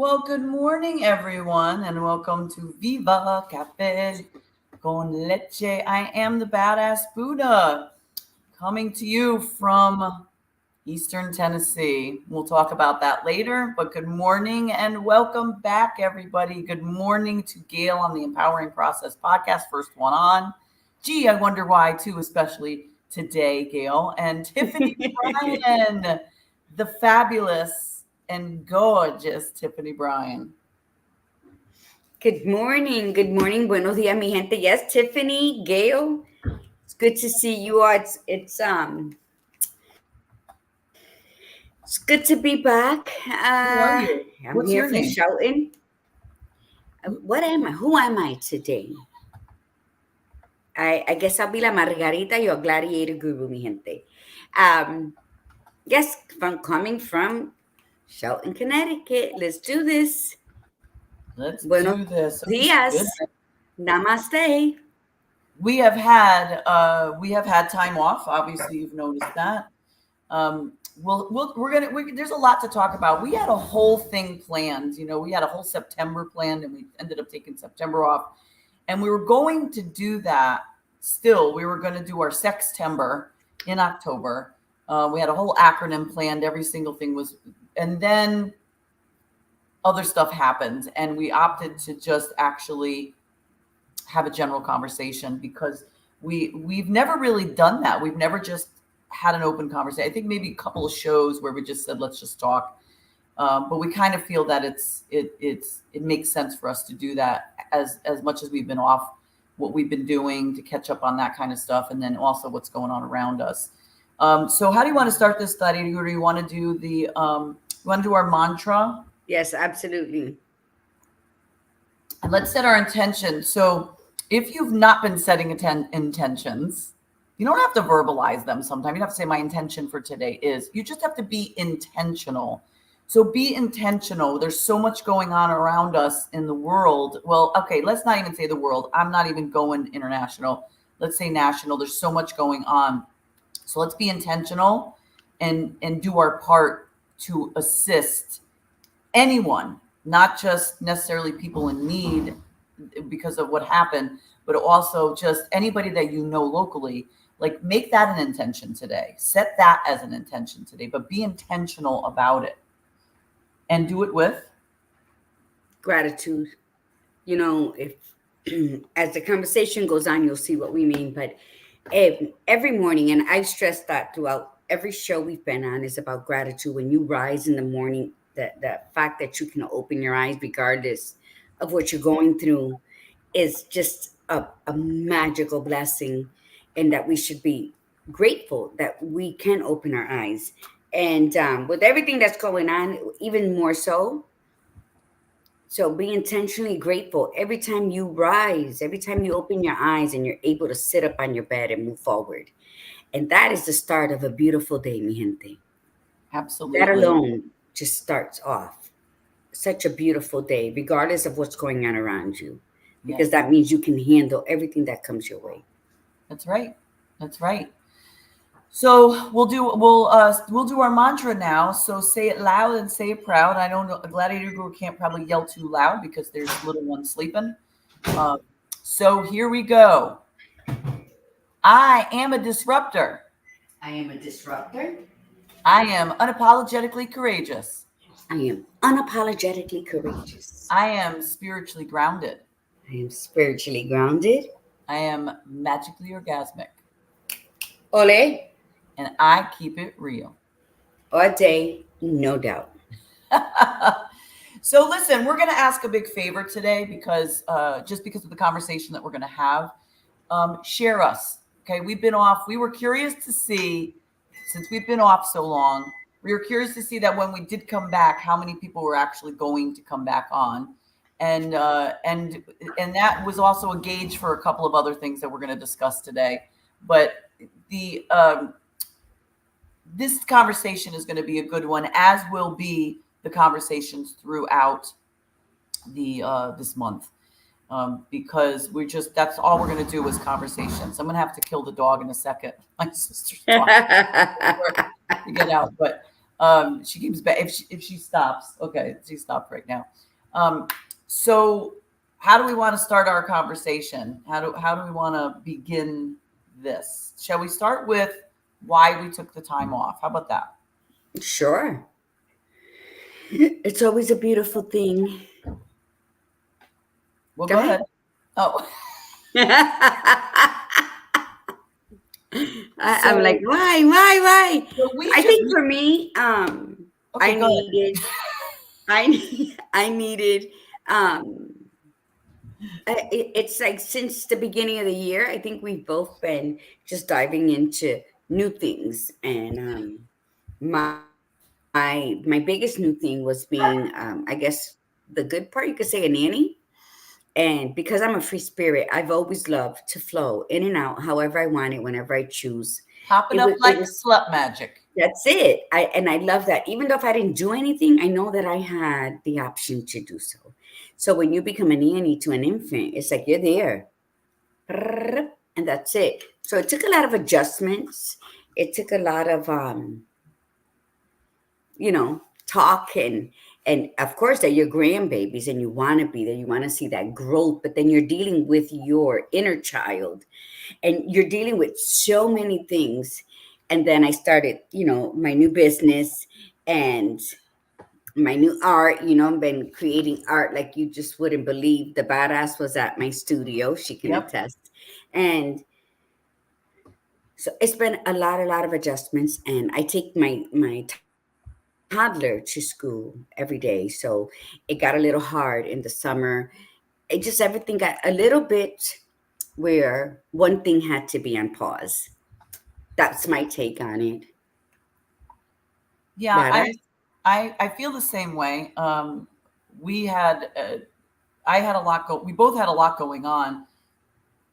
Well, good morning, everyone, and welcome to Viva Cafe con Leche. I am the Badass Buddha, coming to you from Eastern Tennessee. We'll talk about that later, but good morning and welcome back, everybody. Good morning to Gail on the Empowering Process podcast, first one on. Gee, I wonder why, too, especially today, Gail. And Tiffany Bryan, the fabulous and gorgeous Tiffany Bryan. Good morning. Good morning. Buenos días, mi gente. Yes, Tiffany, Gail. It's good to see you all. It's good to be back. Who are you? I'm What's here your for name? shouting. What am I? Who am I today? I guess I'll be la Margarita, your gladiator guru, mi gente. Yes, coming from Shelton, Connecticut. Let's do this. Let's Buenos do this. días. Namaste. We have had time off. Obviously, you've noticed that. There's a lot to talk about. We had a whole thing planned. We had a whole September planned, and we ended up taking September off. And we were going to do that. Still, we were going to do our Sextember in October. We had a whole acronym planned. Every single thing was, and then other stuff happened, and we opted to just actually have a general conversation because we've never really done that. We've never just had an open conversation. I think maybe a couple of shows where we just said, let's just talk. But we kind of feel that it makes sense for us to do that as much as we've been off, what we've been doing to catch up on that kind of stuff. And then also what's going on around us. So how do you want to start this study? Do you want to do you want to do our mantra? Yes, absolutely. And let's set our intention. So if you've not been setting intentions, you don't have to verbalize them sometimes. You don't have to say my intention for today is. You just have to be intentional. So be intentional. There's so much going on around us in the world. Well, okay, let's not even say the world. I'm not even going international. Let's say national. There's so much going on. So let's be intentional and do our part to assist anyone, not just necessarily people in need because of what happened, but also just anybody that you know locally. Like, make that an intention today. Set that as an intention today, but be intentional about it and do it with gratitude. If as the conversation goes on, you'll see what we mean. But every morning, and I've stressed that throughout every show we've been on, is about gratitude. When you rise in the morning, the fact that you can open your eyes regardless of what you're going through is just a magical blessing, and that we should be grateful that we can open our eyes. And with everything that's going on, even more so. So be intentionally grateful every time you rise, every time you open your eyes and you're able to sit up on your bed and move forward. And that is the start of a beautiful day, mi gente. absolutely. That alone just starts off such a beautiful day, regardless of what's going on around you, because that means you can handle everything that comes your way. That's right. That's right. So we'll do our mantra now. So say it loud and say it proud. I don't know, a gladiator guru can't probably yell too loud because there's little ones sleeping. So here we go. I am a disruptor. I am a disruptor. I am unapologetically courageous. I am unapologetically courageous. I am spiritually grounded. I am spiritually grounded. I am magically orgasmic. Ole. And I keep it real. All day, no doubt. So listen, we're going to ask a big favor today because just because of the conversation that we're going to have. Share us. Okay, we've been off. We were curious to see, since we've been off so long, we were curious to see that when we did come back, how many people were actually going to come back on. And that was also a gauge for a couple of other things that we're going to discuss today. But this conversation is going to be a good one, as will be the conversations throughout this month. Because that's all we're going to do is conversations. I'm going to have to kill the dog in a second. My sister's talking to get out. But She keeps back if she stops. Okay, she stopped right now. So how do we want to start our conversation? How do we want to begin this? Shall we start with why we took the time off? How about that? Sure. It's always a beautiful thing. Well, Go go ahead. ahead. Oh, I'm like, so why? so we I just think for me, I okay. Go needed, ahead. I needed, um, it's like since the beginning of the year, I think we've both been just diving into new things, and my biggest new thing was being, I guess, the good part, you could say, a nanny. And because I'm a free spirit, I've always loved to flow in and out however I want it, whenever I choose. Popping It up was it like was slut magic. That's it. I love that. Even though if I didn't do anything, I know that I had the option to do so. So when you become a nanny to an infant, it's like you're there. And that's it. So it took a lot of adjustments. It took a lot of talk, and of course they're your grandbabies and you want to be there, you want to see that growth, but then you're dealing with your inner child and you're dealing with so many things. And then I started, my new business and my new art. I've been creating art like you just wouldn't believe. The badass was at my studio, she can Yep. attest. And so it's been a lot of adjustments, and I take my toddler to school every day. So it got a little hard in the summer. It just, everything got a little bit where one thing had to be on pause. That's my take on it. Yeah, Badass. I feel the same way. We had I had a lot go. We both had a lot going on,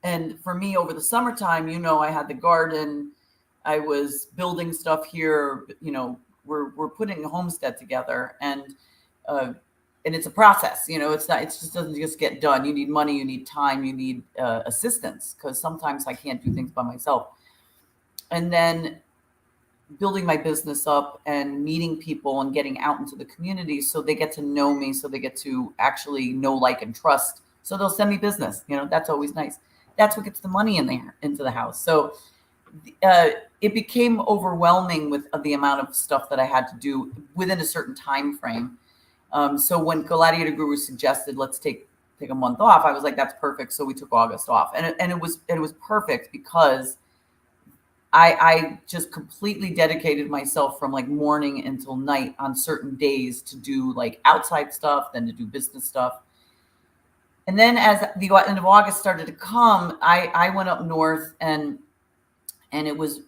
and for me over the summertime, I had the garden. I was building stuff here. We're putting a homestead together, uh, and it's a process. It's not. It just doesn't just get done. You need money. You need time. You need assistance because sometimes I can't do things by myself. And then building my business up and meeting people and getting out into the community so they get to know me, so they get to actually know, like, and trust. So they'll send me business. That's always nice. That's what gets the money in there into the house. So uh, it became overwhelming with the amount of stuff that I had to do within a certain time frame. So when Gladiator Guru suggested let's take a month off, I was like, that's perfect. So we took August off, and it was perfect because I just completely dedicated myself from like morning until night on certain days to do like outside stuff, then to do business stuff. And then as the end of August started to come, I went up north, and it was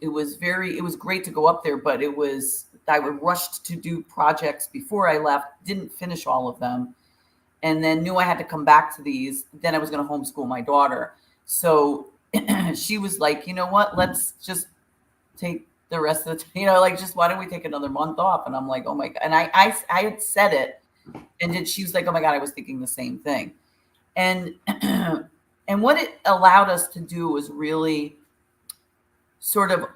great to go up there, but I was rushed to do projects before I left, didn't finish all of them, and then knew I had to come back to these. Then I was going to homeschool my daughter. So she was like, you know what, let's just take the rest of the like, just why don't we take another month off? And I'm like, oh my God. And I had said it, and then she was like, oh my God, I was thinking the same thing. And and what it allowed us to do was really sort of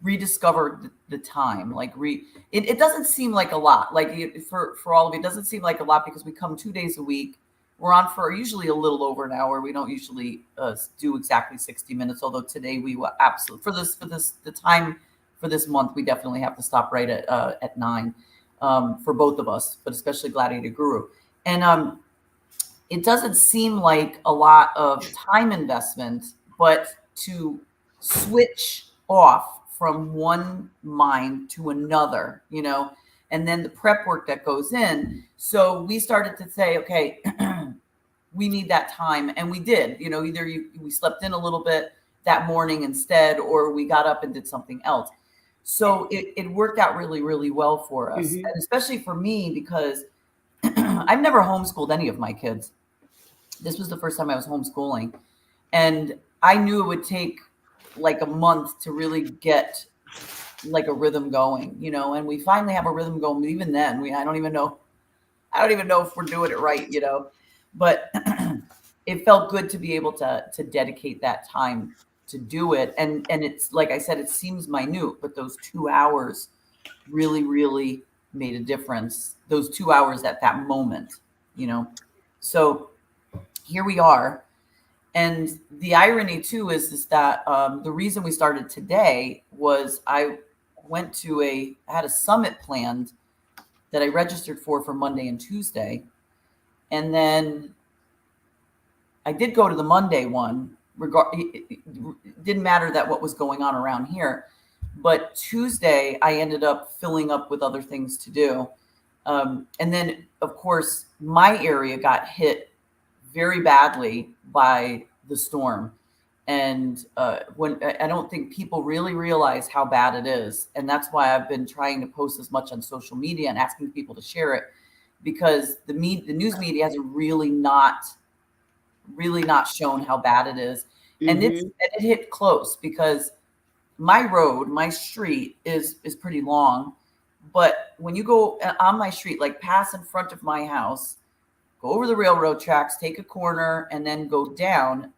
rediscover the time. Like it doesn't seem like a lot. Like for all of it doesn't seem like a lot because we come 2 days a week. We're on for usually a little over an hour. We don't usually do exactly 60 minutes. Although today we will absolutely the time for this month, we definitely have to stop right at 9 for both of us, but especially Gladiator Guru. And it doesn't seem like a lot of time investment, but to switch off from one mind to another, and then the prep work that goes in. So we started to say, okay, we need that time. And we did, either we slept in a little bit that morning instead, or we got up and did something else. So it worked out really, really well for us. Mm-hmm. And especially for me, because I've never homeschooled any of my kids. This was the first time I was homeschooling. And I knew it would take like a month to really get like a rhythm going, and we finally have a rhythm going. But even then, I don't even know if we're doing it right, but it felt good to be able to dedicate that time to do it. And it's like I said, it seems minute, but those 2 hours really, really made a difference, those 2 hours at that moment, So here we are. And the irony too is that the reason we started today was I had a summit planned that I registered for Monday and Tuesday. And then I did go to the Monday one. It didn't matter that what was going on around here. But Tuesday, I ended up filling up with other things to do. And then, of course, my area got hit very badly by the storm. And when I don't think people really realize how bad it is. And that's why I've been trying to post as much on social media and asking people to share it, because the news media hasn't really not shown how bad it is. And it hit close, because my street is pretty long. But when you go on my street, like pass in front of my house, go over the railroad tracks, take a corner, and then go down,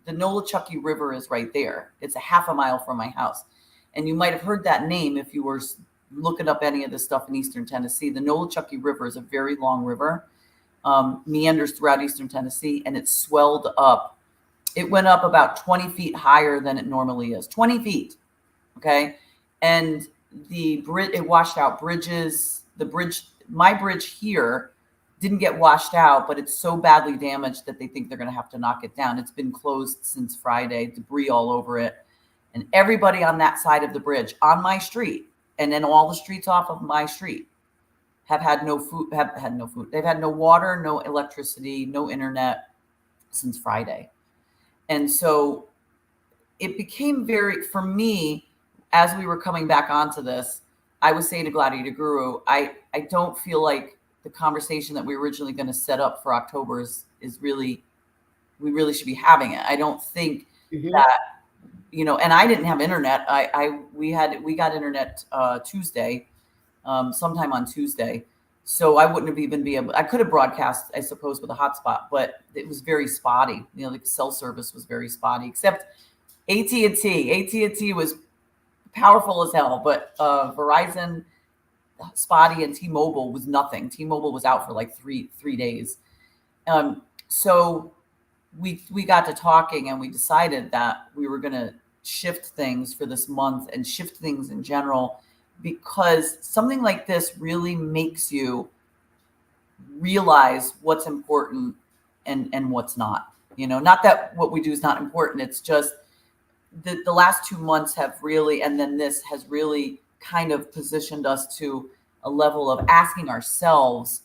the Nolichucky River is right there. It's a half a mile from my house. And you might have heard that name if you were looking up any of this stuff in Eastern Tennessee. The Nolichucky River is a very long river, meanders throughout Eastern Tennessee, and it swelled up. It went up about 20 feet higher than it normally is. 20 feet. Okay. And it washed out bridges. My bridge here didn't get washed out, but it's so badly damaged that they think they're going to have to knock it down. It's been closed since Friday, debris all over it. And everybody on that side of the bridge on my street, and then all the streets off of my street, have had no food. They've had no water, no electricity, no internet since Friday. And so it became for me, as we were coming back onto this, I was saying to Gladiator Guru, I don't feel like the conversation that we were originally going to set up for October is really, we really should be having it. I don't think that, and I didn't have internet. We got internet Tuesday, sometime on Tuesday. So I wouldn't have even I could have broadcast, I suppose, with a hotspot, but it was very spotty. The cell service was very spotty, except AT&T. AT&T was powerful as hell, but Verizon, spotty, and T-Mobile was nothing. T-Mobile was out for like three days. So we got to talking, and we decided that we were going to shift things for this month and shift things in general, because something like this really makes you realize what's important and what's not. Not that what we do is not important. It's just the last 2 months have really, and then this has really kind of positioned us to a level of asking ourselves,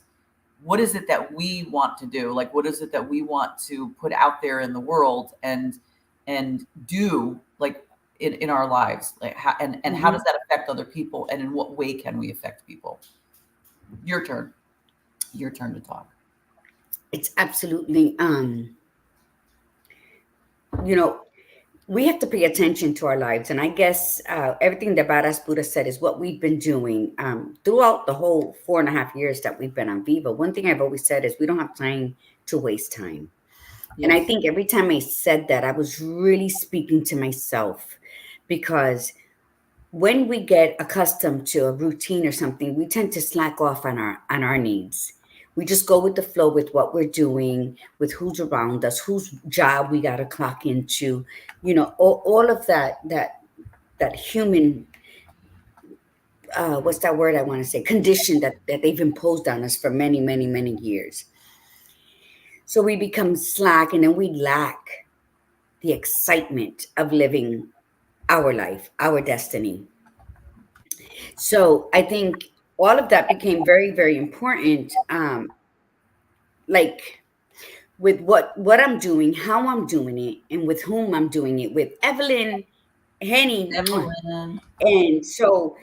what is it that we want to do? Like, what is it that we want to put out there in the world and do, like, in our lives? Like, how does that affect other people? And in what way can we affect people? Your turn to talk. It's absolutely, we have to pay attention to our lives. And I guess everything that Badass Buddha said is what we've been doing throughout the whole 4.5 years that we've been on Viva. One thing I've always said is we don't have time to waste time. Yes. And I think every time I said that, I was really speaking to myself, because when we get accustomed to a routine or something, we tend to slack off on our needs. We just go with the flow with what we're doing, with who's around us, whose job we got to clock into, all of that human, what's that word I want to say, condition that they've imposed on us for many, many, many years. So we become slack, and then we lack the excitement of living our life, our destiny. So I think all of that became very, very important. Like with what I'm doing, how I'm doing it, and with whom I'm doing it, with Evelyn Henny. And so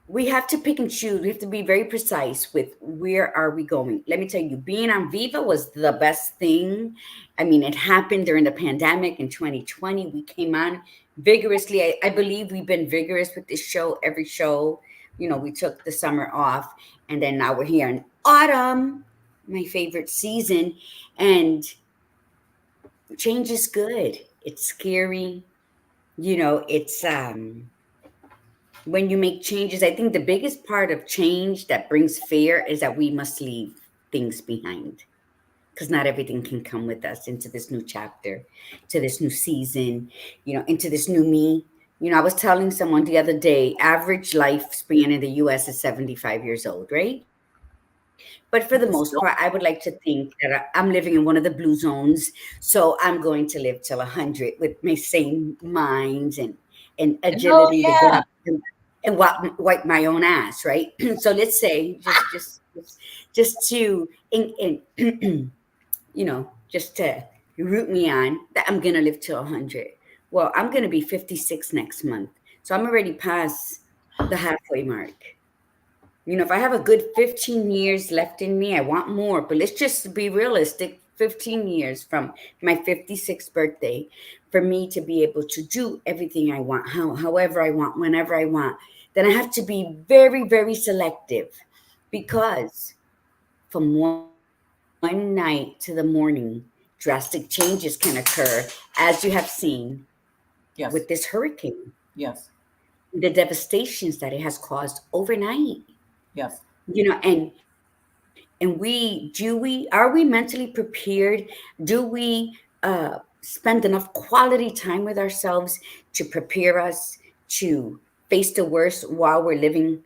we have to pick and choose. We have to be very precise with where are we going. Let me tell you, being on Viva was the best thing. I mean, it happened during the pandemic in 2020. We came on vigorously. I believe we've been vigorous with this show, every show. We took the summer off, and then now we're here in autumn, my favorite season. And change is good. It's scary. It's when you make changes, I think the biggest part of change that brings fear is that we must leave things behind, because not everything can come with us into this new chapter, to this new season, into this new me. I was telling someone the other day, average lifespan in the US is 75 years old, right? But for the most part, I would Still, like to think that I'm living in one of the blue zones. So I'm going to live till 100 with my same minds and hell agility to get yeah. up and wipe my own ass, right? So let's say just to in just to root me on that I'm gonna live till 100. Well, I'm gonna be 56 next month, so I'm already past the halfway mark. If I have a good 15 years left in me, I want more, but let's just be realistic. 15 years from my 56th birthday for me to be able to do everything I want, however I want, whenever I want, then I have to be very, very selective, because from one night to the morning, drastic changes can occur, as you have seen with this Yes. hurricane, Yes. the devastations that it has caused overnight. Yes. And are we mentally prepared? Do we spend enough quality time with ourselves to prepare us to face the worst while we're living?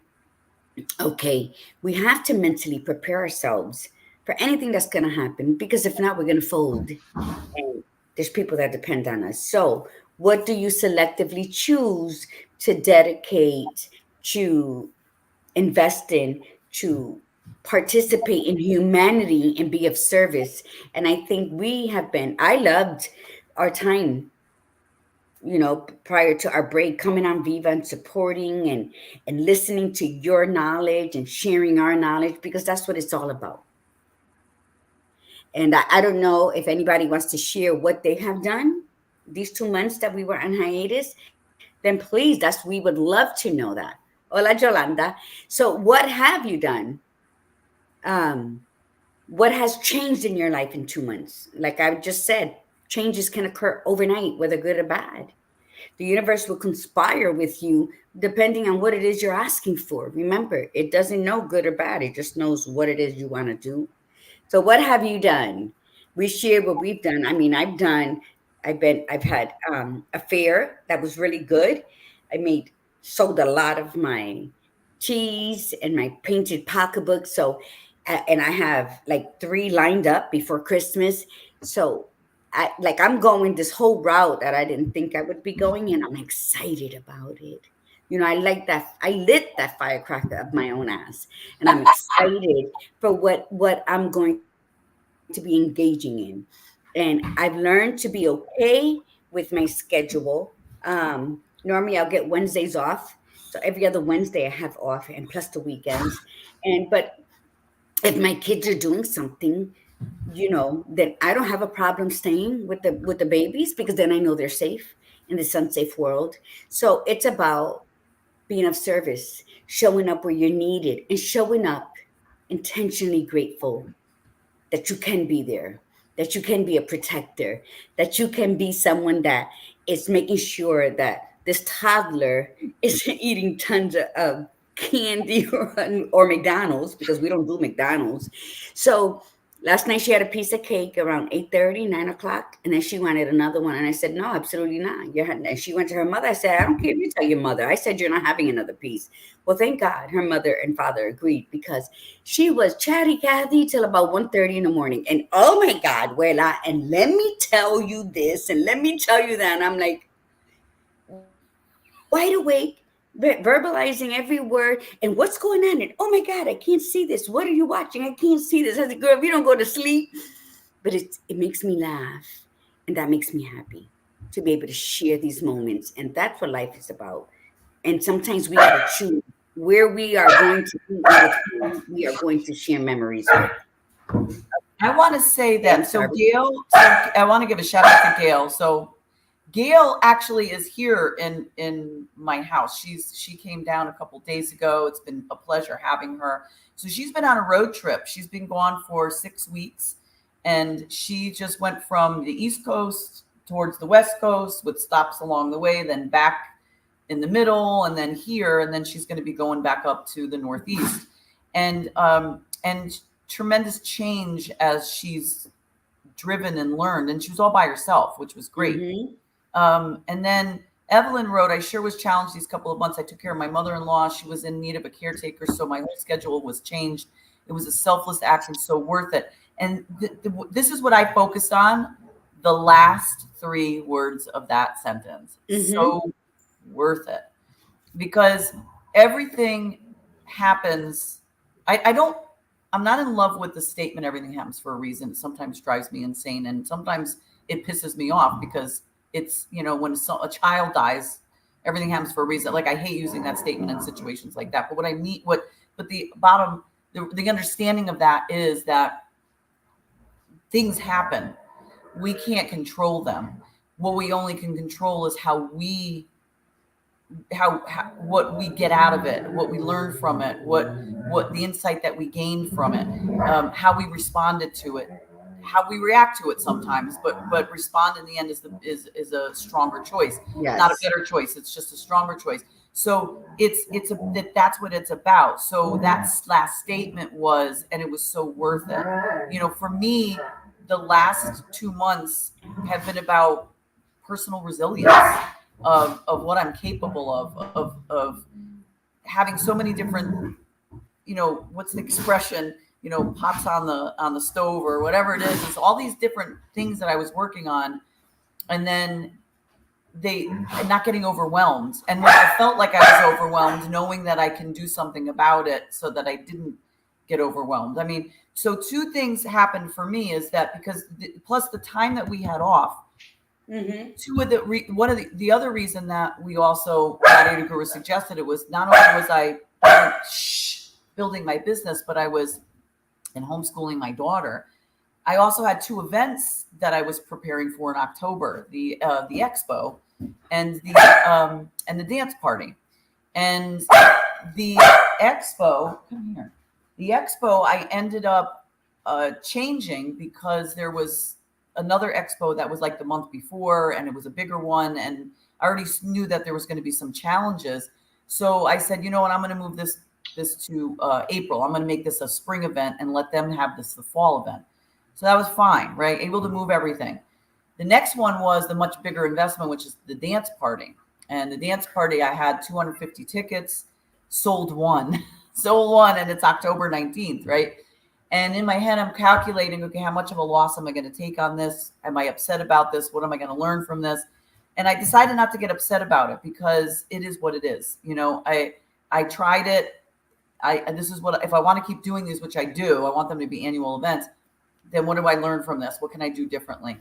Okay, we have to mentally prepare ourselves for anything that's going to happen, because if not, we're going to fold, and there's people that depend on us. So what do you selectively choose to dedicate, to invest in, to participate in humanity and be of service? And I think I loved our time, prior to our break, coming on Viva and supporting and listening to your knowledge and sharing our knowledge, because that's what it's all about. And I don't know if anybody wants to share what they have done these 2 months that we were on hiatus. Then please, we would love to know that. Hola, Yolanda. So what have you done? Um, what has changed in your life in 2 months? Like I just said, changes can occur overnight, whether good or bad. The universe will conspire with you depending on what it is you're asking for. Remember, it doesn't know good or bad, it just knows what it is you want to do. So what have you done? We shared what we've done. I mean, I've had a fair that was really good. I sold a lot of my teas and my painted pocketbook. So, and I have like 3 lined up before Christmas. So I'm going this whole route that I didn't think I would be going, and I'm excited about it. I like that. I lit that firecracker up my own ass, and I'm excited for what I'm going to be engaging in. And I've learned to be okay with my schedule. Normally I'll get Wednesdays off, so every other Wednesday I have off, and plus the weekends. But if my kids are doing something, then I don't have a problem staying with the babies, because then I know they're safe in this unsafe world. So it's about being of service, showing up where you're needed, and showing up intentionally grateful that you can be there, that you can be a protector, that you can be someone that is making sure that this toddler isn't eating tons of candy or McDonald's, because we don't do McDonald's. So last night she had a piece of cake around 8:30, 9 o'clock, and then she wanted another one. And I said, no, absolutely not. And she went to her mother. I said, I don't care if you tell your mother. I said, you're not having another piece. Well, thank God her mother and father agreed, because she was chatty Cathy till about 1:30 in the morning. And oh my God, Wela, and let me tell you this and let me tell you that. And I'm like, wide awake, verbalizing every word. And what's going on? And oh my God, I can't see this. What are you watching? I can't see this. I said, girl, if you don't go to sleep. But it makes me laugh. And that makes me happy to be able to share these moments. And that's what life is about. And sometimes we got to choose where we are going to be and with whom we are going to share memories with. I want to say Okay, I'm that. So sorry. Gail, I want to give a shout out to Gail. So Gail actually is here in my house. She came down a couple days ago. It's been a pleasure having her. So she's been on a road trip. She's been gone for 6 weeks, and she just went from the East Coast towards the West Coast with stops along the way, then back in the middle and then here, and then she's going to be going back up to the Northeast, and tremendous change as she's driven and learned, and she was all by herself, which was great. And then Evelyn wrote, I sure was challenged these couple of months. I took care of my mother-in-law. She was in need of a caretaker, so my whole schedule was changed. It was a selfless act and so worth it. And this is what I focused on, the last 3 words of that sentence. So worth it. Because everything happens. I'm not in love with the statement, everything happens for a reason. It sometimes drives me insane. And sometimes it pisses me off because it's, when a child dies, everything happens for a reason. Like, I hate using that statement in situations like that. But what I mean, the understanding of that is that things happen. We can't control them. What we only can control is what we get out of it, what we learn from it, what the insight that we gain from it, how we responded to it, how we react to it sometimes, but respond in the end is a stronger choice, not a better choice. It's just a stronger choice. So that's what it's about. So that last statement was, and it was so worth it. For me, the last 2 months have been about personal resilience of what I'm capable of having so many different, what's the expression, pots on the stove or whatever it is. It's all these different things that I was working on, and then not getting overwhelmed. And when I felt like I was overwhelmed, knowing that I can do something about it so that I didn't get overwhelmed. I mean, so 2 things happened for me is that because plus the time that we had off, one of the other reason that we also Gladiator Guru suggested it was not only was I building my business, but I was in homeschooling my daughter. I also had 2 events that I was preparing for in October: the expo and the dance party. And the expo, come here. The expo I ended up changing because there was another expo that was like the month before, and it was a bigger one, and I already knew that there was going to be some challenges. So I said, you know what, I'm going to move this to April. I'm going to make this a spring event and let them have the fall event. So that was fine, right? Able to move everything. The next one was the much bigger investment, which is the dance party. And the dance party, I had 250 tickets, sold one, and it's October 19th, right? And in my head, I'm calculating, okay, how much of a loss am I going to take on this? Am I upset about this? What am I going to learn from this? And I decided not to get upset about it because it is what it is. I tried it. This is what, if I want to keep doing these, which I do, I want them to be annual events. Then what do I learn from this? What can I do differently?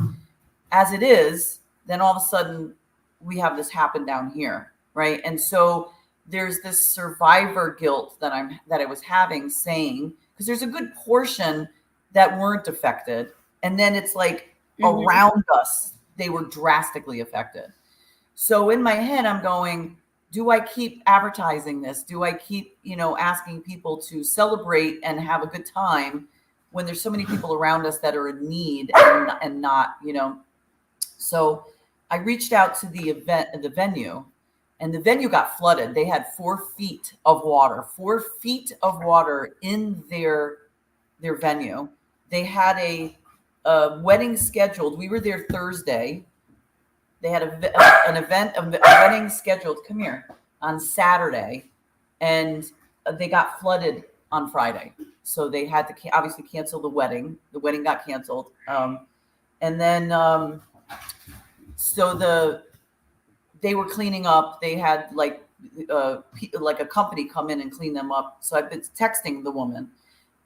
As it is, then all of a sudden we have this happen down here, right? And so there's this survivor guilt that I was having, saying, because there's a good portion that weren't affected. And then it's like around us, they were drastically affected. So in my head, I'm going, do I keep advertising this? Do I keep, asking people to celebrate and have a good time when there's so many people around us that are in need and not, So I reached out to the venue, and the venue got flooded. They had 4 feet of water in their venue. They had a wedding scheduled. We were there Thursday. They had a wedding scheduled, come here, on Saturday, and they got flooded on Friday. So they had to obviously cancel the wedding. The wedding got canceled. And then, they were cleaning up. They had like a company come in and clean them up. So I've been texting the woman,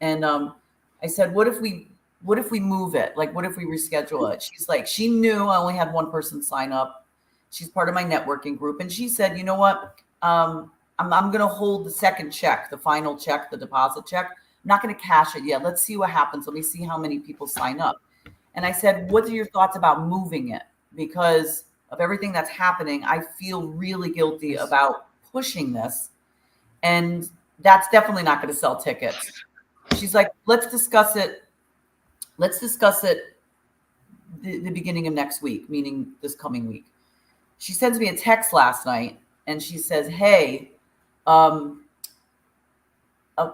and I said, what if we move it? Like, what if we reschedule it? She's like, she knew I only had one person sign up. She's part of my networking group. And she said, you know what? I'm going to hold the second check, the final check, the deposit check. I'm not going to cash it yet. Let's see what happens. Let me see how many people sign up. And I said, what are your thoughts about moving it? Because of everything that's happening, I feel really guilty about pushing this. And that's definitely not going to sell tickets. She's like, let's discuss it. Let's discuss it the beginning of next week, meaning this coming week. She sends me a text last night, and she says, hey, a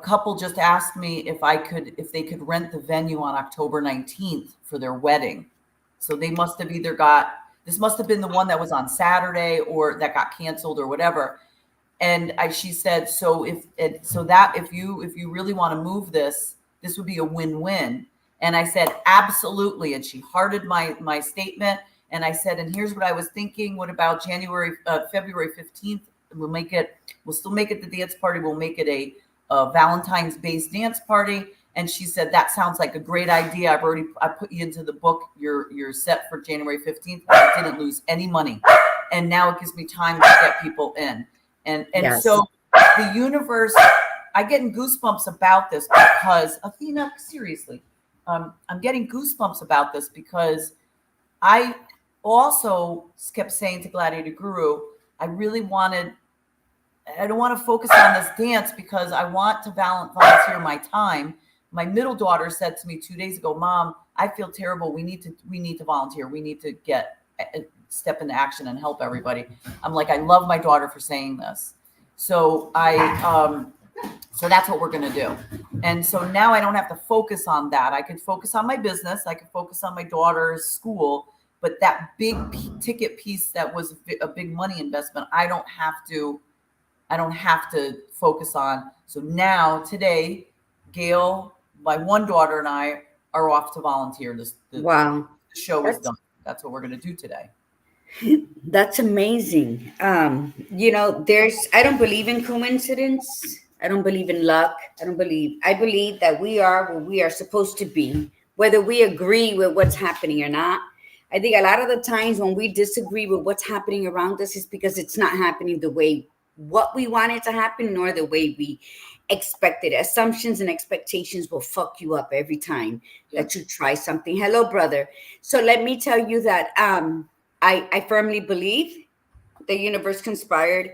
couple just asked me if they could rent the venue on October 19th for their wedding. So they must have this must have been the one that was on Saturday or that got canceled or whatever. And she said, so if you really want to move this would be a win-win. And I said, absolutely. And she hearted my statement. And I said, and here's what I was thinking. What about February 15th? We'll still make it the dance party. We'll make it a Valentine's based dance party. And she said, that sounds like a great idea. I put you into the book. You're set for January 15th. I didn't lose any money. And now it gives me time to get people in. And yes. So the universe, I getting goosebumps about this because, Athena, seriously, I'm getting goosebumps about this because I also kept saying to Gladiator Guru, I don't want to focus on this dance because I want to volunteer my time. My middle daughter said to me 2 days ago, Mom, I feel terrible. We need to volunteer. We need to step into action and help everybody. I'm like, I love my daughter for saying this. So so that's what we're going to do. And so now I don't have to focus on that. I can focus on my business. I can focus on my daughter's school, but that big ticket piece that was a big money investment, I don't have to focus on. So now today, Gail, my one daughter, and I are off to volunteer. Wow. The show is done. That's what we're going to do today. That's amazing. I don't believe in coincidence. I don't believe in luck. I believe that we are where we are supposed to be, whether we agree with what's happening or not. I think a lot of the times when we disagree with what's happening around us is because it's not happening the way what we want it to happen, nor the way we expected. Assumptions and expectations will fuck you up every time that you try something. Hello, brother. So let me tell you that I firmly believe the universe conspired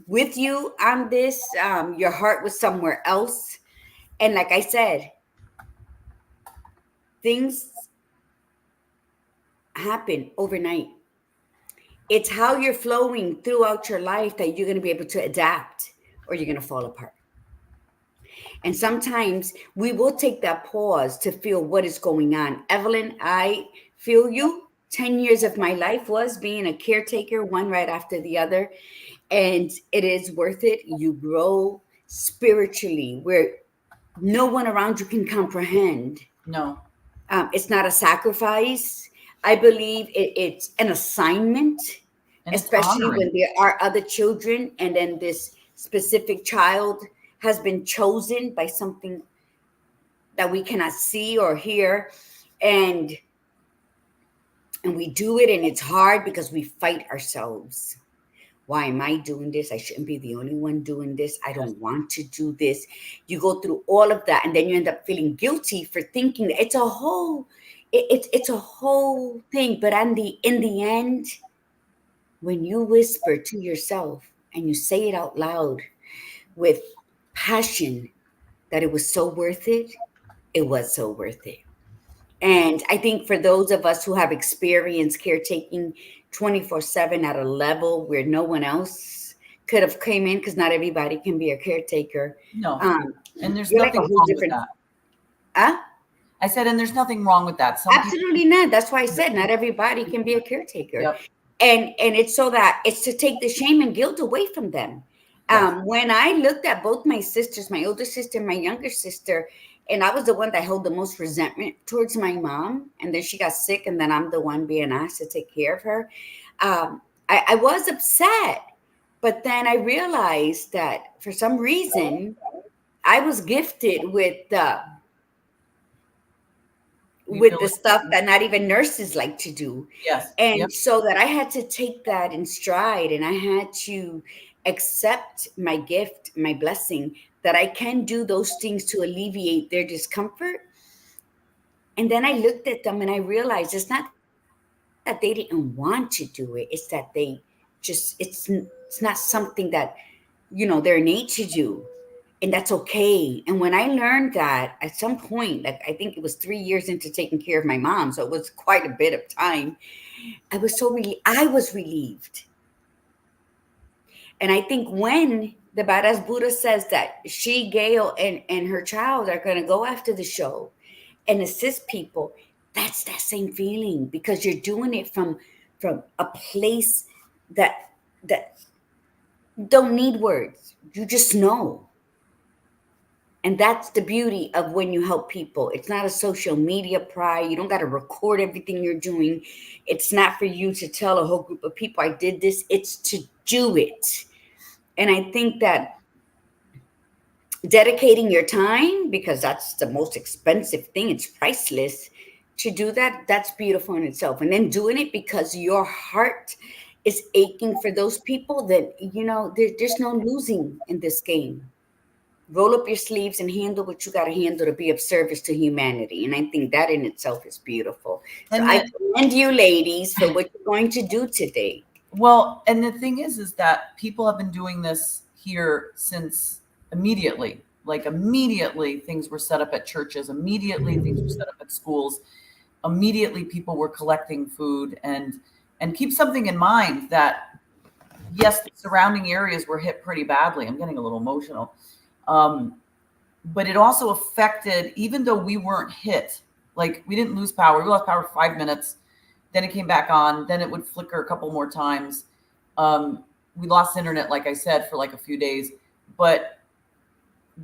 with you on this. Your heart was somewhere else. And like I said, things happen overnight. It's how you're flowing throughout your life that you're going to be able to adapt or you're going to fall apart. And sometimes we will take that pause to feel what is going on. Evelyn, I feel you. 10 years of my life was being a caretaker, one right after the other. And it is worth it. You grow spiritually where no one around you can comprehend. No. It's not a sacrifice. I believe it's an assignment, and especially when there are other children. And then this specific child has been chosen by something that we cannot see or hear. And we do it, and it's hard because we fight ourselves. Why am I doing this? I shouldn't be the only one doing this. I don't want to do this. You go through all of that, and then you end up feeling guilty for thinking that it's a whole thing. But in the end, when you whisper to yourself and you say it out loud with passion that it was so worth it, it was so worth it. And I think for those of us who have experienced caretaking 24/7 at a level where no one else could have came in, because not everybody can be a caretaker. No, and there's nothing wrong with that. I said, and there's nothing wrong with that. Absolutely not. That's why I said not everybody can be a caretaker. Yep. And it's so that it's to take the shame and guilt away from them. When I looked at both my sisters, my older sister, my younger sister, and I was the one that held the most resentment towards my mom. And then she got sick, and then I'm the one being asked to take care of her. I was upset. But then I realized that for some reason, I was gifted with the stuff that not even nurses like to do. Yes. And so that I had to take that in stride, and I had to accept my gift, my blessing, that I can do those things to alleviate their discomfort. And then I looked at them and I realized it's not that they didn't want to do it. It's that they just, it's not something that, they're innate to do. And that's okay. And when I learned that at some point, like I think it was 3 years into taking care of my mom, so it was quite a bit of time, I was relieved. And I think when the badass Buddha says that she, Gail, and her child are going to go after the show and assist people, that's that same feeling, because you're doing it from a place that don't need words. You just know. And that's the beauty of when you help people. It's not a social media pride. You don't got to record everything you're doing. It's not for you to tell a whole group of people, I did this. It's to do it. And I think that dedicating your time, because that's the most expensive thing, it's priceless, to do that, that's beautiful in itself. And then doing it because your heart is aching for those people, that, there's no losing in this game. Roll up your sleeves and handle what you got to handle to be of service to humanity. And I think that in itself is beautiful. So I commend you ladies for what you're going to do today. Well, and the thing is that people have been doing this here since immediately. Like immediately things were set up at churches. Immediately things were set up at schools. Immediately people were collecting food, and keep something in mind that yes, the surrounding areas were hit pretty badly. I'm getting a little emotional. But it also affected, even though we weren't hit, like we didn't lose power. We lost power for 5 minutes. Then it came back on. Then it would flicker a couple more times. We lost internet, like I said, for like a few days, but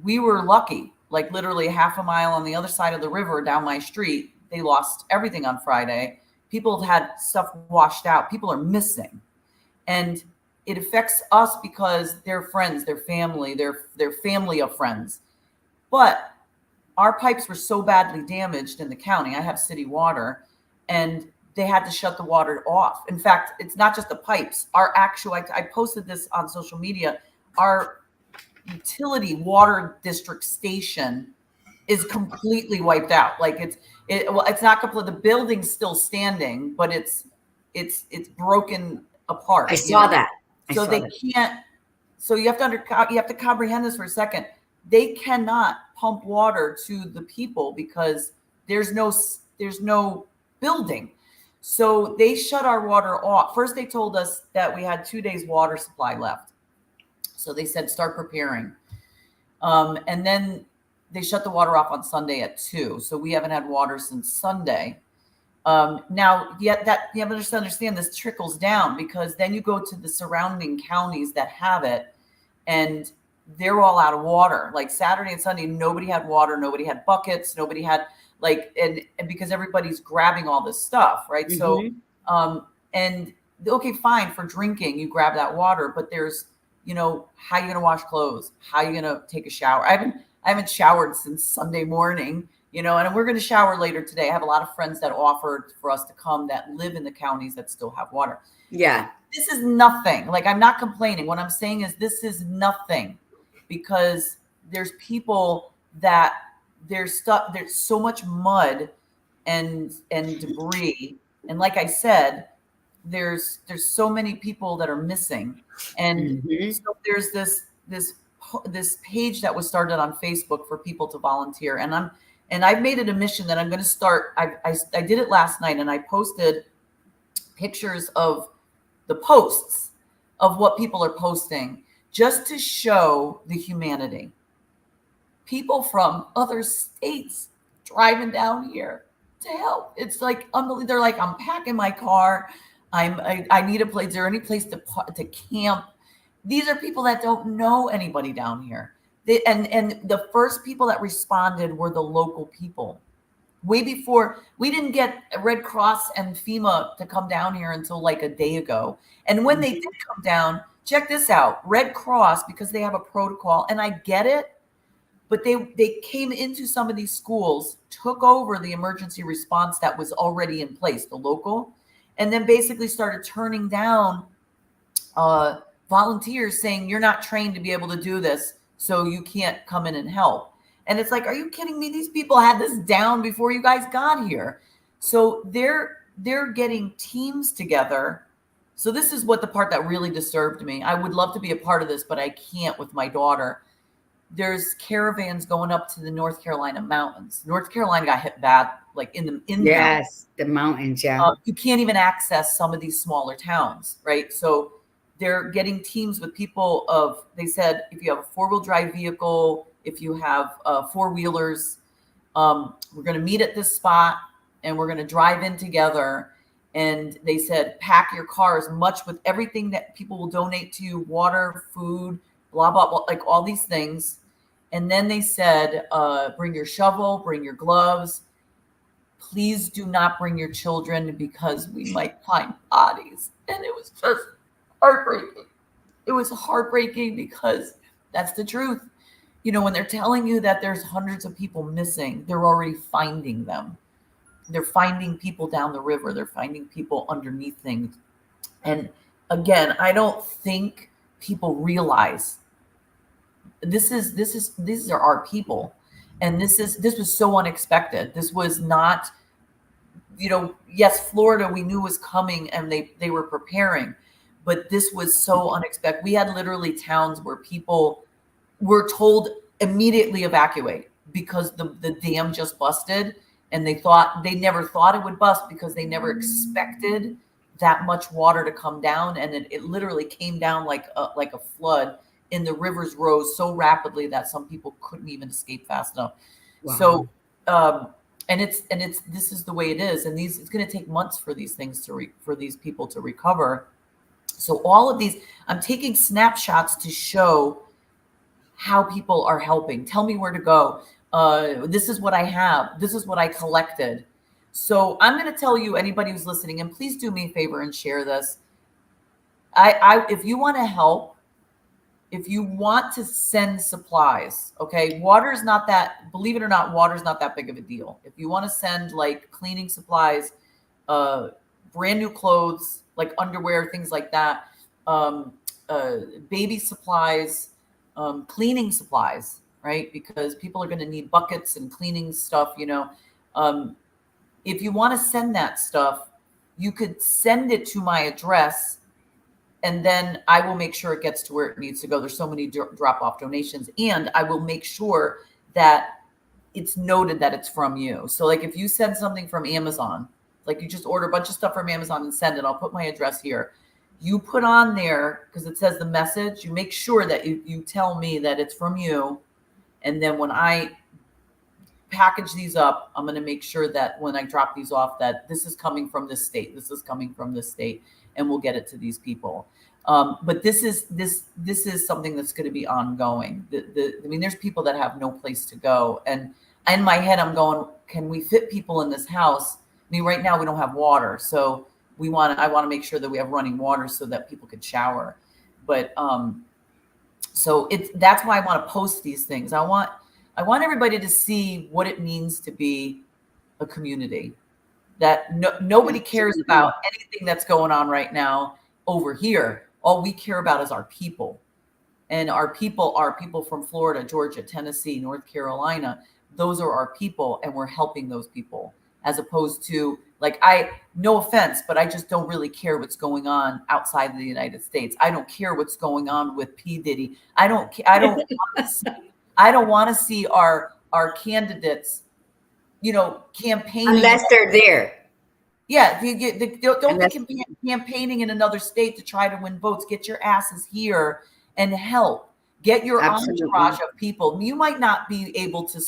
we were lucky, like literally half a mile on the other side of the river down my street. They lost everything on Friday. People had stuff washed out. People are missing. And it affects us because they're friends, their family, their family of friends. But our pipes were so badly damaged in the county. I have city water, and they had to shut the water off. In fact, it's not just the pipes. Our actual, I posted this on social media, our utility water district station is completely wiped out. Like it's not complete. The building's still standing, but it's broken apart. I saw that. So they can't. So you have to comprehend this for a second. They cannot pump water to the people because there's no building. So they shut our water off. First, they told us that we had 2 days water supply left. So they said, start preparing. And then they shut the water off on Sunday at 2. So we haven't had water since Sunday. Now, yet that you have to understand this trickles down, because then you go to the surrounding counties that have it, and they're all out of water. Like Saturday and Sunday, nobody had water, nobody had buckets, nobody had and because everybody's grabbing all this stuff, right? Mm-hmm. So, and okay, fine, for drinking, you grab that water, but there's, how are you gonna wash clothes? How are you gonna take a shower? I haven't showered since Sunday morning. And we're going to shower later today. I have a lot of friends that offered for us to come that live in the counties that still have water. Yeah. This is nothing. Like, I'm not complaining. What I'm saying is this is nothing, because there's people that there's so much mud and debris. And like I said, there's so many people that are missing. And so there's this page that was started on Facebook for people to volunteer. And I've made it a mission that I'm going to start. I did it last night, and I posted pictures of the posts of what people are posting, just to show the humanity. People from other states driving down here to help. It's like unbelievable. They're like, I'm packing my car. I need a place. Is there any place to camp? These are people that don't know anybody down here. And the first people that responded were the local people. Way before, we didn't get Red Cross and FEMA to come down here until like a day ago. And when they did come down, check this out. Red Cross, because they have a protocol, and I get it, but they came into some of these schools, took over the emergency response that was already in place, the local, and then basically started turning down volunteers, saying, you're not trained to be able to do this, so you can't come in and help. And it's like, are you kidding me? These people had this down before you guys got here. So they're getting teams together. So this is what the part that really disturbed me. I would love to be a part of this, but I can't with my daughter. There's caravans going up to the North Carolina mountains. North Carolina got hit bad, like in the mountains. Yeah. You can't even access some of these smaller towns, right? So they're getting teams with people of, they said, if you have a 4-wheel drive vehicle, if you have 4-wheelers, we're going to meet at this spot and we're going to drive in together. And they said, pack your car as much with everything that people will donate to you, water, food, blah, blah, blah, like all these things. And then they said, bring your shovel, bring your gloves. Please do not bring your children because we might find bodies. And it was just heartbreaking. It was heartbreaking because that's the truth. You know, when they're telling you that there's hundreds of people missing, they're already finding them. They're finding people down the river. They're finding people underneath things. And again, I don't think people realize these are our people. And this was so unexpected. This was not, you know, yes, Florida, we knew was coming and they were preparing, but this was so unexpected. We had literally towns where people were told immediately evacuate because the dam just busted, and they never thought it would bust because they never expected that much water to come down. And it literally came down like a flood, and the rivers rose so rapidly that some people couldn't even escape fast enough. Wow. So, and this is the way it is. And it's going to take months for these things for these people to recover. So all of these, I'm taking snapshots to show how people are helping. Tell me where to go. This is what I have. This is what I collected. So I'm going to tell you, anybody who's listening, and please do me a favor and share this. If you want to help, if you want to send supplies, okay, water is not that, believe it or not, water is not that big of a deal. If you want to send like cleaning supplies, brand new clothes, like underwear, things like that, baby supplies, cleaning supplies, right? Because people are going to need buckets and cleaning stuff, you know. If you want to send that stuff, you could send it to my address, and then I will make sure it gets to where it needs to go. There's so many drop-off donations, and I will make sure that it's noted that it's from you. So like if you send something from Amazon, like you just order a bunch of stuff from Amazon and send it, I'll put my address here. You put on there, because it says the message, you make sure that you tell me that it's from you. And then when I package these up, I'm going to make sure that when I drop these off, that this is coming from this state. This is coming from this state, and we'll get it to these people. But this is something that's going to be ongoing. I mean, there's people that have no place to go. And in my head, I'm going, can we fit people in this house? I mean, right now we don't have water. So I want to make sure that we have running water so that people could shower. But so that's why I want to post these things. I want everybody to see what it means to be a community. That nobody cares about anything that's going on right now over here. All we care about is our people. And our people are people from Florida, Georgia, Tennessee, North Carolina. Those are our people, and we're helping those people, as opposed to, like, no offense, but I just don't really care what's going on outside of the United States. I don't care what's going on with P. Diddy. I don't want to see our candidates, you know, campaigning unless they're there. Yeah, don't be campaigning in another state to try to win votes. Get your asses here and help. Get your entourage of people. You might not be able to,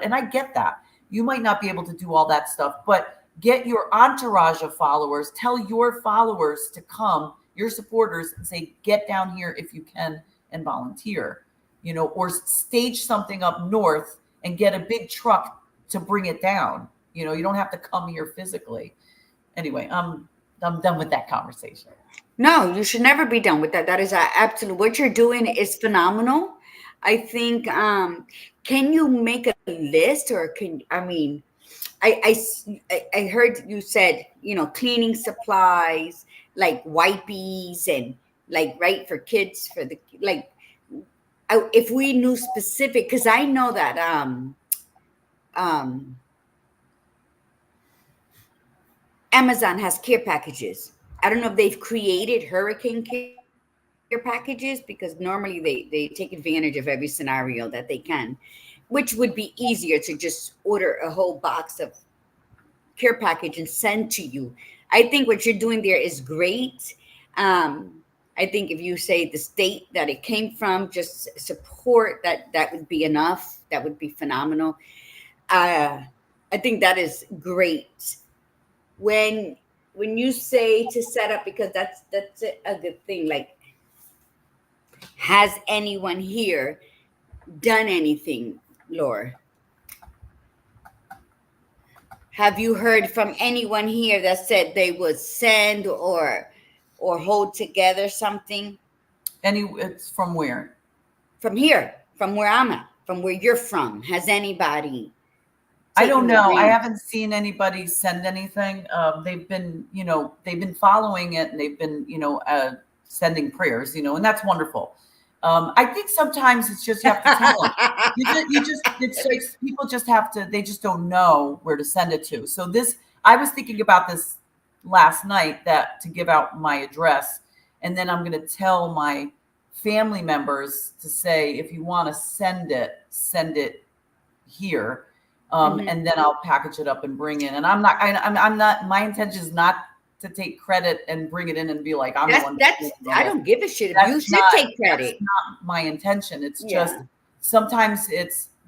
and I get that. You might not be able to do all that stuff, but get your entourage of followers. Tell your followers to come, your supporters, and say, get down here if you can and volunteer, you know, or stage something up north and get a big truck to bring it down. You know, you don't have to come here physically. Anyway, I'm done with that conversation. No, you should never be done with that. That is absolutely, what you're doing is phenomenal. I think, can you make a list, or I heard you said, you know, cleaning supplies, like wipies and like, right, for kids, for the, like, if we knew specific, because I know that, Amazon has care packages. I don't know if they've created hurricane care packages, because normally they take advantage of every scenario that they can, which would be easier to just order a whole box of care package and send to you. I think what you're doing there is great. I think if you say the state that it came from, just support that would be enough. That would be phenomenal. I think that is great. When you say to set up, because that's a good thing. Like, has anyone here done anything, Laura? Have you heard from anyone here that said they would send or hold together something? It's from where? From here, from where I'm at, from where you're from. Has anybody I don't taken the know. I reins? haven't seen anybody send anything. They've been following it, and they've been, sending prayers, and that's wonderful. I think sometimes it's just, you have to tell them. It's like people just have to, they just don't know where to send it to. So I was thinking about this last night, that to give out my address, and then I'm going to tell my family members to say, if you want to send it here. And then I'll package it up and bring it. And I'm not, my intention is not to take credit and bring it in and be like, I'm the one. I don't give a shit. You should take credit. That's not my intention. It's just, sometimes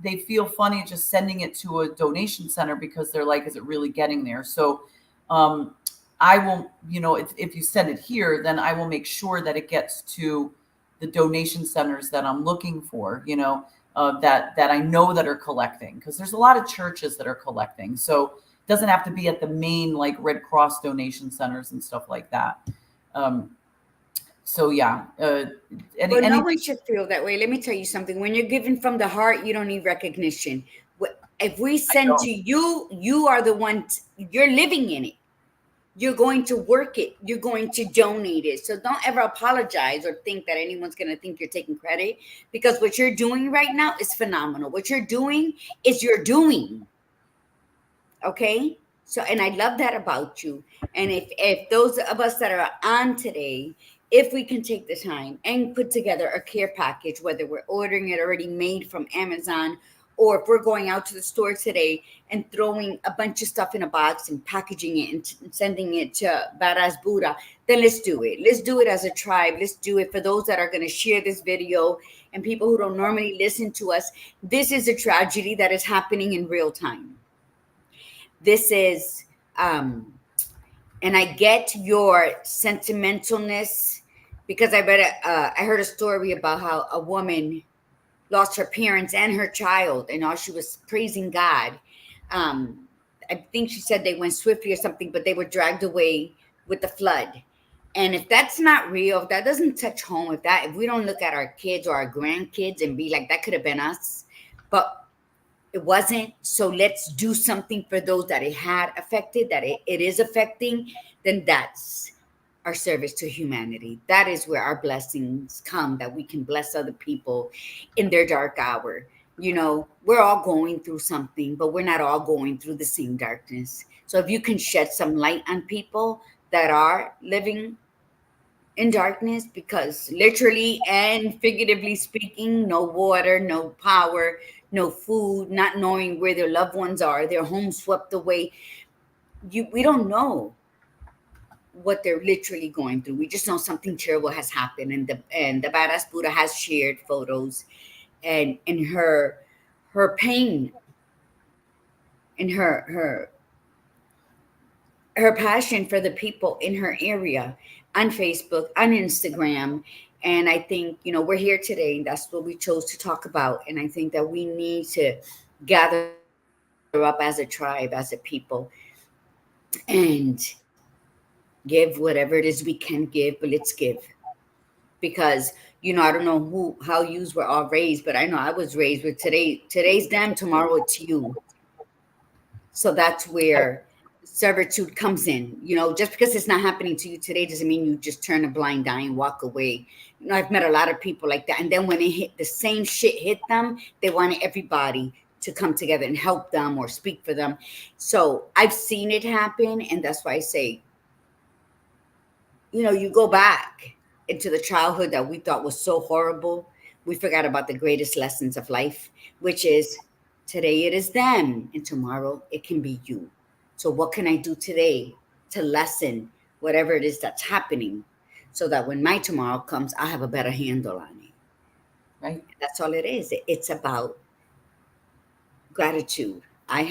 they feel funny just sending it to a donation center, because they're like, is it really getting there? So I will, if you send it here, then I will make sure that it gets to the donation centers that I'm looking for, that I know that are collecting, because there's a lot of churches that are collecting. So it doesn't have to be at the main, like, Red Cross donation centers and stuff like that. So yeah. No one should feel that way. Let me tell you something. When you're giving from the heart, you don't need recognition. If we send to you, you are the one, you're living in it. You're going to work it. You're going to donate it. So don't ever apologize or think that anyone's going to think you're taking credit, because what you're doing right now is phenomenal. What you're doing is you're doing. Okay? So, and I love that about you. And if those of us that are on today, if we can take the time and put together a care package, whether we're ordering it already made from Amazon, or if we're going out to the store today and throwing a bunch of stuff in a box and packaging it and sending it to Badass Buddha, then let's do it. Let's do it as a tribe. Let's do it for those that are going to share this video and people who don't normally listen to us. This is a tragedy that is happening in real time. This is, and I get your sentimentalness, because I heard a story about how a woman lost her parents and her child, and all she was praising God. I think she said they went swiftly or something, but they were dragged away with the flood. And if that's not real, if that doesn't touch home, if we don't look at our kids or our grandkids and be like, that could have been us, but it wasn't. So let's do something for those that it had affected, that it is affecting. Then that's our service to humanity. That is where our blessings come, that we can bless other people in their dark hour. We're all going through something, but we're not all going through the same darkness. So if you can shed some light on people that are living in darkness, because literally and figuratively speaking, no water, no power, no food, not knowing where their loved ones are, their homes swept away. We don't know what they're literally going through. We just know something terrible has happened, and the Badass Buddha has shared photos and her pain and her passion for the people in her area on Facebook, on Instagram. And I think, we're here today. That's what we chose to talk about. And I think that we need to gather up as a tribe, as a people, and give whatever it is we can give, but let's give. Because, I don't know how yous were all raised, but I know I was raised with today's them, tomorrow it's you. So that's where servitude comes in. Just because it's not happening to you today doesn't mean you just turn a blind eye and walk away. I've met a lot of people like that. And then when the same shit hit them, they wanted everybody to come together and help them or speak for them. So I've seen it happen. And that's why I say, you go back into the childhood that we thought was so horrible. We forgot about the greatest lessons of life, which is today it is them and tomorrow it can be you. So what can I do today to lessen whatever it is that's happening? so that when my tomorrow comes, I have a better handle on it. Right. That's all it is. It's about gratitude. I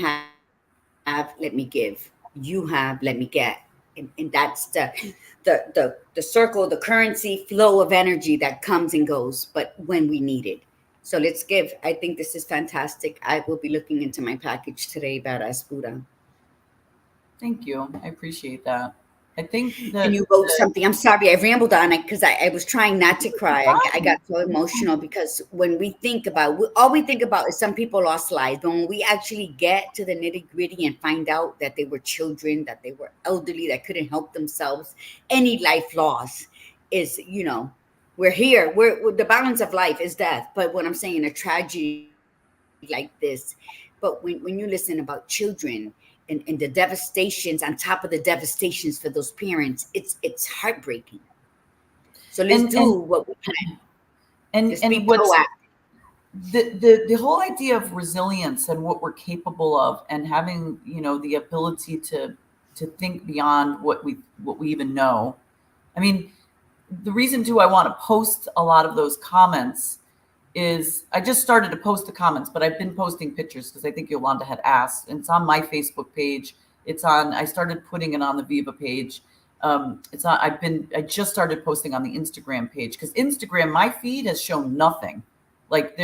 have, let me give. You have, let me get. And that's the circle, the currency flow of energy that comes and goes, but when we need it. So let's give. I think this is fantastic. I will be looking into my package today, Badass Buddha. Thank you. I appreciate that. I think And that you wrote something. I'm sorry, I rambled on it because I was trying not to cry. I got so emotional because when we think about, all we think about is some people lost lives. But when we actually get to the nitty gritty and find out that they were children, that they were elderly, that couldn't help themselves, any life loss is, we're here. The balance of life is death. But what I'm saying, a tragedy like this, but when you listen about children, and the devastations on top of the devastations for those parents, it's heartbreaking. So let's and do what we can. Let's be and what's proactive. the whole idea of resilience and what we're capable of, and having, the ability to think beyond what we even know. I mean, the reason too I want to post a lot of those comments is I just started to post the comments, but I've been posting pictures because I think Yolanda had asked. And it's on my Facebook page. I started putting it on the Viva page. I just started posting on the Instagram page because Instagram, my feed has shown nothing. Like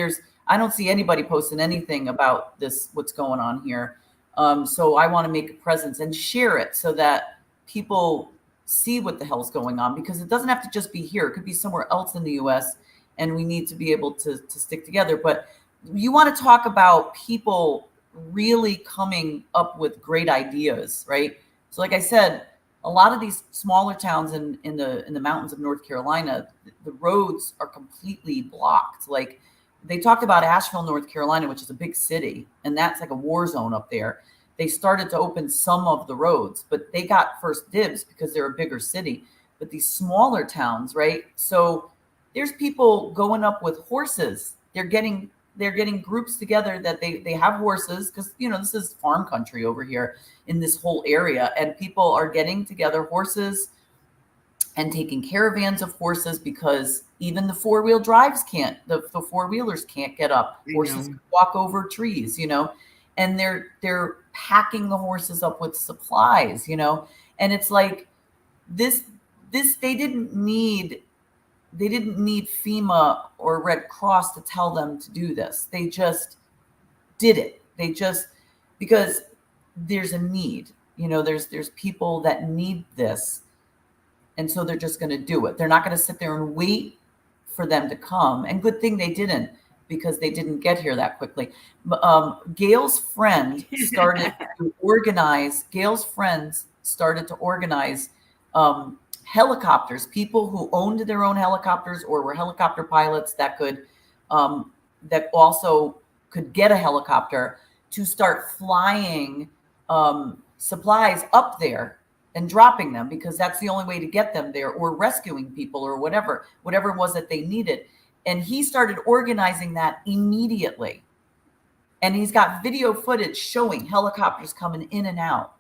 I don't see anybody posting anything about this, what's going on here. So I want to make a presence and share it so that people see what the hell's going on, because it doesn't have to just be here. It could be somewhere else in the US, and we need to be able to stick together. But you want to talk about people really coming up with great ideas, right? So like I said, a lot of these smaller towns in the mountains of North Carolina, the roads are completely blocked. Like they talked about Asheville, North Carolina, which is a big city, and that's like a war zone up there. They started to open some of the roads, but they got first dibs because they're a bigger city. But these smaller towns, right? So there's people going up with horses. They're getting groups together that they have horses, because this is farm country over here in this whole area, and people are getting together horses and taking caravans of horses, because even the four-wheel drives can't, the four-wheelers can't get up. I Horses know. walk over trees, and they're packing the horses up with supplies, and it's like this they didn't need FEMA or Red Cross to tell them to do this. They just did it. Because there's a need, there's people that need this. And so they're just going to do it. They're not going to sit there and wait for them to come. And good thing they didn't, because they didn't get here that quickly. Gail's friends started to organize helicopters, people who owned their own helicopters or were helicopter pilots that also could get a helicopter, to start flying supplies up there and dropping them, because that's the only way to get them there, or rescuing people, or whatever it was that they needed. And he started organizing that immediately. And he's got video footage showing helicopters coming in and out.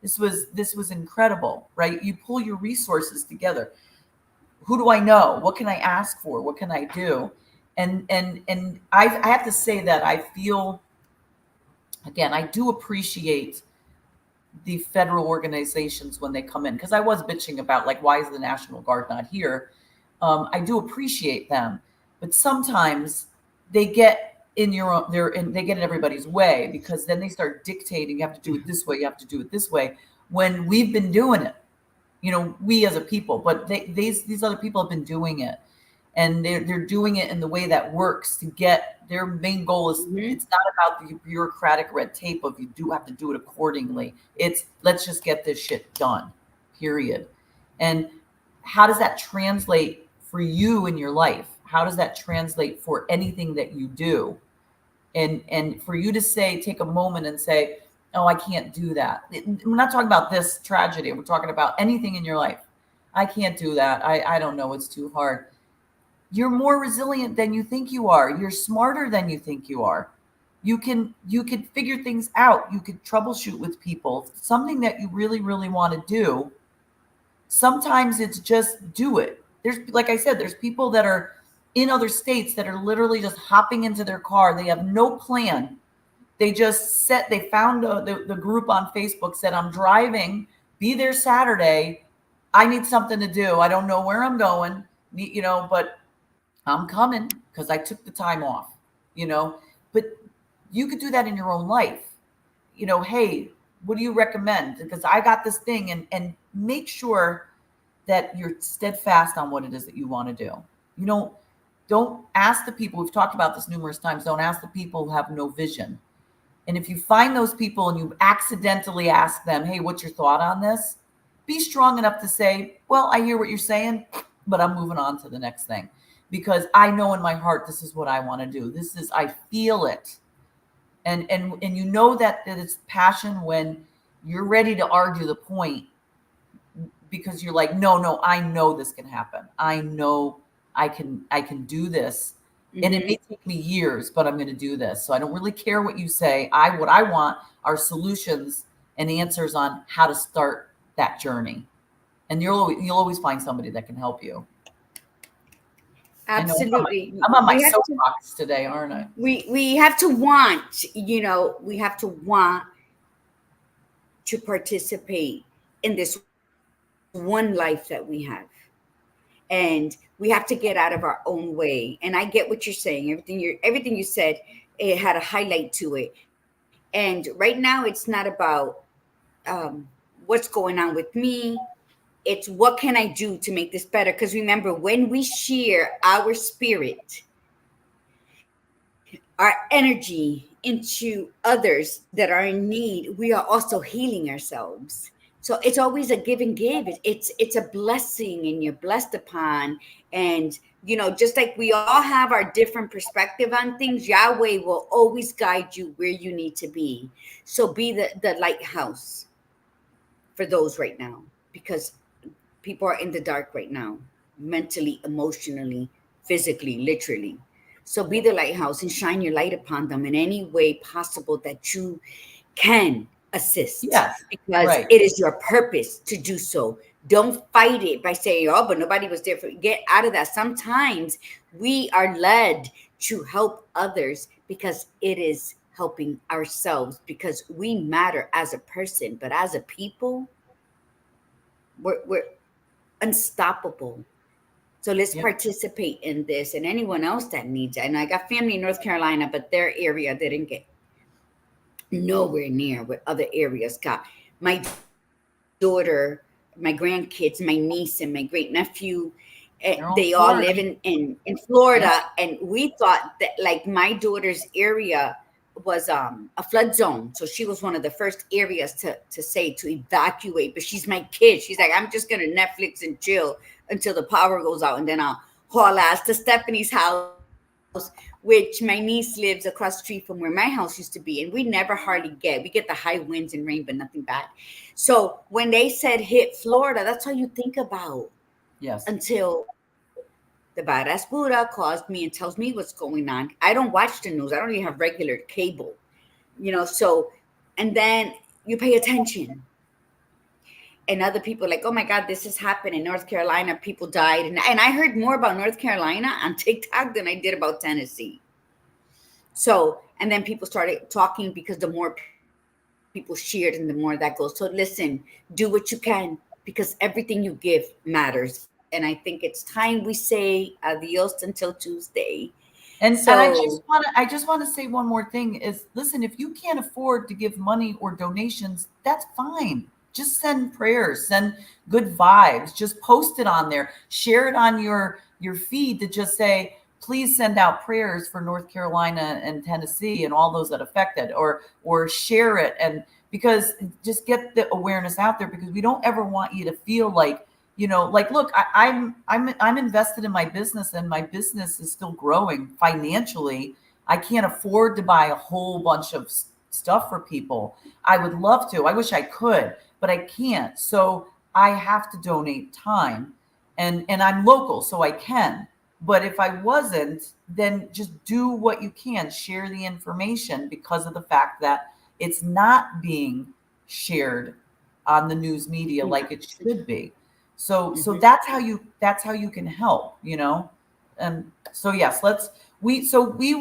This was incredible, right? You pull your resources together. Who do I know? What can I ask for? What can I do? And I have to say that I feel, again, I do appreciate the federal organizations when they come in, because I was bitching about, like, why is the National Guard not here? I do appreciate them, but sometimes they get in they get in everybody's way, because then they start dictating, you have to do it this way, you have to do it this way, when we've been doing it, we as a people, but these other people have been doing it, and they're doing it in the way that works to get their main goal is, it's not about the bureaucratic red tape of you do have to do it accordingly. It's let's just get this shit done, period. And how does that translate for you in your life? How does that translate for anything that you do? And for you to take a moment and say, oh, I can't do that. We're not talking about this tragedy. We're talking about anything in your life. I can't do that. I don't know. It's too hard. You're more resilient than you think you are. You're smarter than you think you are. You can figure things out. You could troubleshoot with people. Something that you really, really want to do. Sometimes it's just do it. There's, like I said, there's people that are in other states that are literally just hopping into their car. They have no plan. They just they found the group on Facebook, said, I'm driving, be there Saturday. I need something to do. I don't know where I'm going, but I'm coming because I took the time off, but you could do that in your own life. Hey, what do you recommend? Because I got this thing, and make sure that you're steadfast on what it is that you want to do. Don't ask the people, we've talked about this numerous times, don't ask the people who have no vision. And if you find those people and you accidentally ask them, hey, what's your thought on this? Be strong enough to say, well, I hear what you're saying, but I'm moving on to the next thing. Because I know in my heart, this is what I want to do. I feel it. And you know that it's passion when you're ready to argue the point, because you're like, no, I know this can happen. I know I can do this. And it may take me years, but I'm going to do this. So I don't really care what you say. What I want are solutions and answers on how to start that journey. And you'll always find somebody that can help you. Absolutely. I'm on my soapbox today, aren't I? We have to want, we have to want to participate in this one life that we have. And we have to get out of our own way. And I get what you're saying. Everything you said, it had a highlight to it. And right now, it's not about what's going on with me. It's what can I do to make this better? Because remember, when we share our spirit, our energy into others that are in need, we are also healing ourselves. So it's always a give and give. It's a blessing, and you're blessed upon. And, just like we all have our different perspective on things, Yahweh will always guide you where you need to be. So be the lighthouse for those right now, because people are in the dark right now, mentally, emotionally, physically, literally. So be the lighthouse and shine your light upon them in any way possible that you can assist. Yes, because right. It is your purpose to do so. Don't fight it by saying, oh, but nobody was there for you. Get out of that. Sometimes we are led to help others because it is helping ourselves, because we matter as a person, but as a people, we're unstoppable. So let's participate in this, and anyone else that needs it. And I got family in North Carolina, but their area didn't get nowhere near what other areas got. My daughter, my grandkids, my niece, and my great nephew, they all live in Florida. And we thought that, like, my daughter's area was a flood zone. So she was one of the first areas to evacuate. But she's my kid. She's like, I'm just going to Netflix and chill until the power goes out. And then I'll haul ass to Stephanie's house, which my niece lives across the street from where my house used to be. And we never hardly we get the high winds and rain, but nothing bad. So when they said hit Florida, that's all you think about. Yes. Until the badass Buddha calls me and tells me what's going on. I don't watch the news. I don't even have regular cable, so, and then you pay attention. And other people are like, oh my God, this has happened in North Carolina. People died. And I heard more about North Carolina on TikTok than I did about Tennessee. So, and then people started talking, because the more people shared and the more that goes. So listen, do what you can, because everything you give matters. And I think it's time we say adios until Tuesday. And I just want to say one more thing is, listen, if you can't afford to give money or donations, that's fine. Just send prayers, send good vibes, just post it on there, share it on your feed to just say, please send out prayers for North Carolina and Tennessee and all those that affected, or share it. And because just get the awareness out there, because we don't ever want you to feel like, look, I'm invested in my business, and my business is still growing financially. I can't afford to buy a whole bunch of stuff for people. I would love to. I wish I could, but I can't. So I have to donate time, and I'm local, so I can. But if I wasn't, then just do what you can. Share the information, because of the fact that it's not being shared on the news media like it should be. So Mhm. that's how you can help, you know. And so yes, we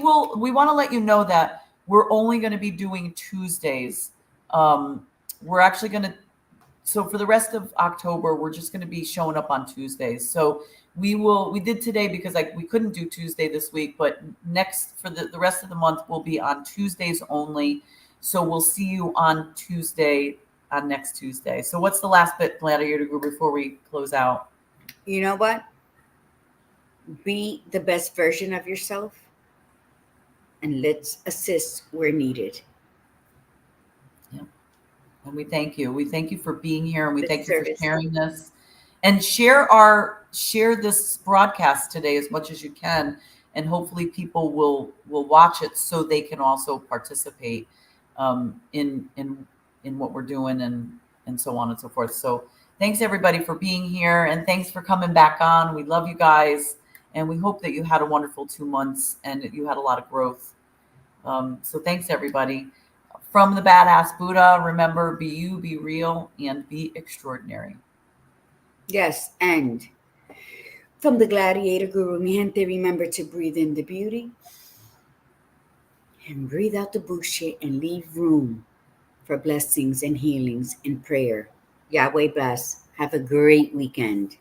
want to let you know that we're only going to be doing Tuesdays. We're actually going to, so for the rest of October, we're just going to be showing up on Tuesdays. So we did today because like we couldn't do Tuesday this week, but next for the rest of the month we'll be on Tuesdays only. So we'll see you on Tuesday, on next Tuesday. So what's the last bit, Gladiator to go before we close out? You know what? Be the best version of yourself, and let's assist where needed. And we thank you. We thank you for being here, and we The thank you for service. sharing this. And share this broadcast today as much as you can, and hopefully people will watch it so they can also participate in what we're doing, and so on and so forth. So thanks everybody for being here, and thanks for coming back on. We love you guys, and we hope that you had a wonderful 2 months and that you had a lot of growth. So thanks everybody. From the Badass Buddha, remember, be you, be real, and be extraordinary. Yes, and from the Gladiator Guru, mi gente, remember to breathe in the beauty and breathe out the bullshit and leave room for blessings and healings and prayer. Yahweh bless. Have a great weekend.